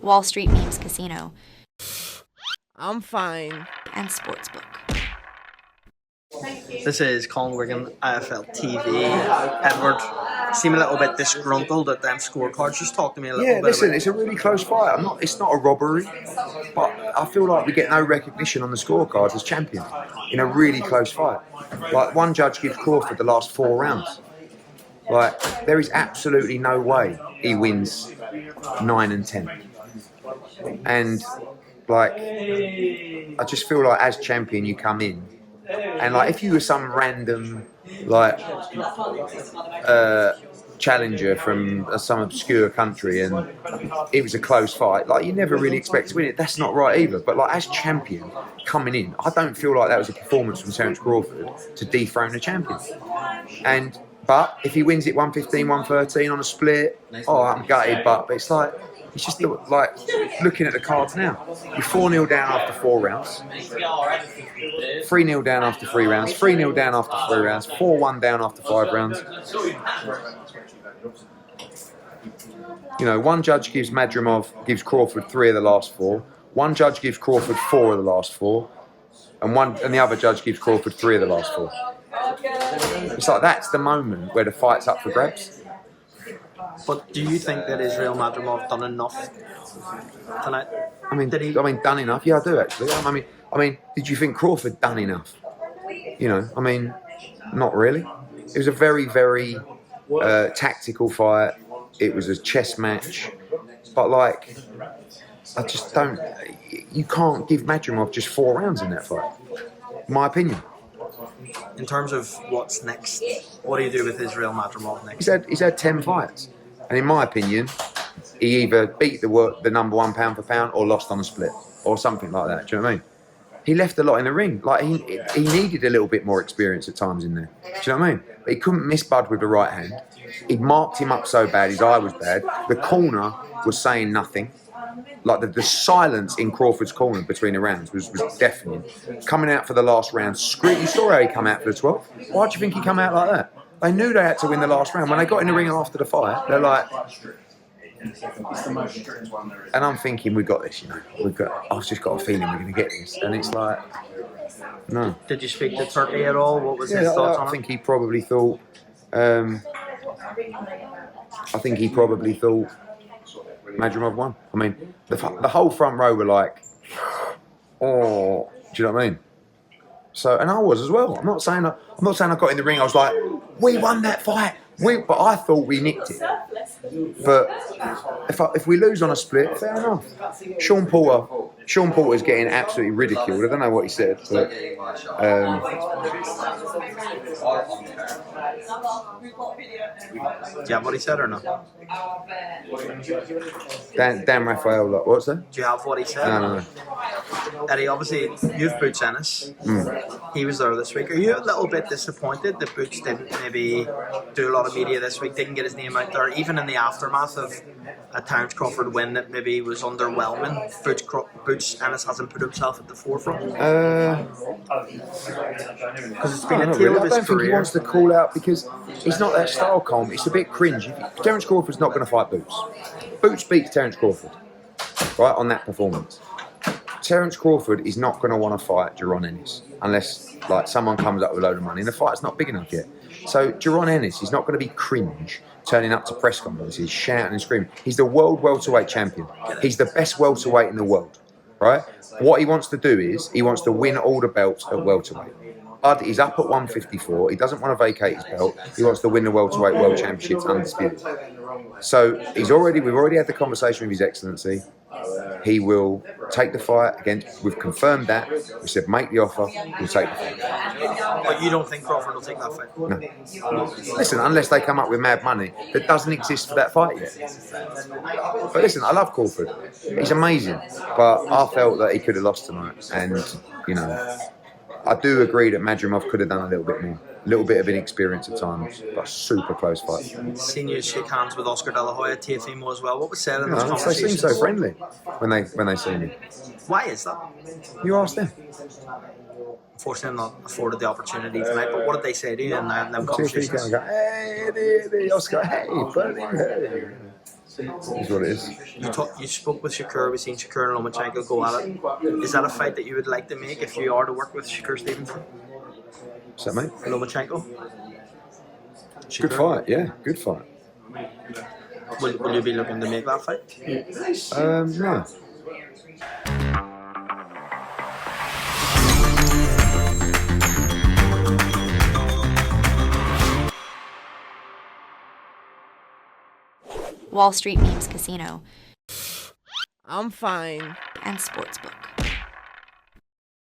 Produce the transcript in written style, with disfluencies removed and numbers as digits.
Wall Street Memes Casino, I'm fine. and Sportsbook. This is Colm Wigan, IFLTV. Edward, seem a little bit disgruntled at them scorecards. Just talk to me a little bit listen, about it's a really close fight. It's not a robbery, but I feel like we get no recognition on the scorecards as champions in a really close fight. Like, one judge gives Crawford the last 4 rounds. Like, there is absolutely no way he wins 9 and 10. And, like, I just feel like as champion you come in, and like if you were some random like challenger from some obscure country and it was a close fight, like you never really expect to win it. That's not right either. But like as champion coming in, I don't feel like that was a performance from Terence Crawford to dethrone the champion. But if he wins it 115, 113 on a split, oh, I'm gutted. But it's like, it's just like looking at the cards now. You're 4-0 down after 4 rounds, 3-0 down after 3 rounds, 3-0 down after 3 rounds, 4-1 down after 5 rounds. You know, one judge gives gives Crawford 3 of the last 4. One judge gives Crawford 4 of the last 4, and the other judge gives Crawford 3 of the last 4. It's like that's the moment where the fight's up for grabs. But do you think that Israel Madrimov done enough tonight? I mean, done enough? Yeah, I do actually. I mean, did you think Crawford done enough? You know, I mean, not really. It was a very, very tactical fight. It was a chess match, but like, I just don't. You can't give Madrimov just 4 rounds in that fight. In my opinion. In terms of what's next, what do you do with Israel Madrimov next? He's had 10 fights, and in my opinion, he either beat the number 1 pound for pound or lost on a split or something like that. Do you know what I mean? He left a lot in the ring. Like he needed a little bit more experience at times in there. Do you know what I mean? But he couldn't miss Bud with the right hand. He'd marked him up so bad, his eye was bad. The corner was saying nothing. Like the silence in Crawford's corner between the rounds was deafening. Coming out for the last round, you saw how he come out for the 12th. Why do you think he come out like that? They knew they had to win the last round. When they got in the ring after the fight, they're like, and I'm thinking, we got this, you know. I've just got a feeling we're going to get this, and it's like, no. Did you speak to Turkey at all? What was his thoughts on it? I think he probably thought. Madrimov won. I mean, the whole front row were like, oh, do you know what I mean? So, and I was as well. I'm not saying I got in the ring. I was like, we won that fight. But I thought we nicked it. But if we lose on a split, fair enough. Sean Porter's getting absolutely ridiculed. I don't know what he said, but do you have what he said or not? Dan Raphael, like, what's that? Do you have what he said? No. Eddie, obviously, you've Boots Ennis. He was there this week. Are you a little bit disappointed that Boots didn't maybe do a lot of media this week, didn't get his name out there, even in the aftermath of a Terence Crawford win that maybe was underwhelming? Boots Ennis hasn't put himself at the forefront. Because it's been a tale of his career. I don't think he wants to call out because it's not that style, Colm. It's a bit cringe. Terence Crawford's not going to fight Boots. Boots beats Terence Crawford, right, on that performance. Terence Crawford is not going to want to fight Jaron Ennis unless like someone comes up with a load of money and the fight's not big enough yet. So Jaron Ennis is not going to be cringe turning up to press conferences, shouting and screaming. He's the world welterweight champion. He's the best welterweight in the world, right? What he wants to do is he wants to win all the belts at welterweight. Bud is up at 154. He doesn't want to vacate his belt. He wants to win the welterweight world championships undisputed. So we've already had the conversation with His Excellency. He will take the fight again. We've confirmed that. We said make the offer. We'll take the fight. But you don't think Crawford will take that fight? No. Listen, unless they come up with mad money that doesn't exist for that fight yet. But listen, I love Crawford. He's amazing. But I felt that he could have lost tonight. And, you know, I do agree that Madrimov could have done a little bit more. A little bit of inexperience at times, but super close fight. Seen you shake hands with Oscar De La Hoya, TEOFIMO as well. What was said in those They conversations? seem so friendly when they see me. Why is that? You ask them. Unfortunately, I'm not afforded the opportunity tonight, but what did they say to you in them conversations? Go, hey, Oscar, hey, buddy, hey. Is what it is. You spoke with Shakur. We've seen Shakur and Lomachenko go at it. Is that a fight that you would like to make if you are to work with Shakur Stevenson? What's that, mate? Lomachenko? Good fight, yeah, good fight. Will you be looking to make that fight? No. Wall Street Memes Casino, I'm fine. and Sportsbook.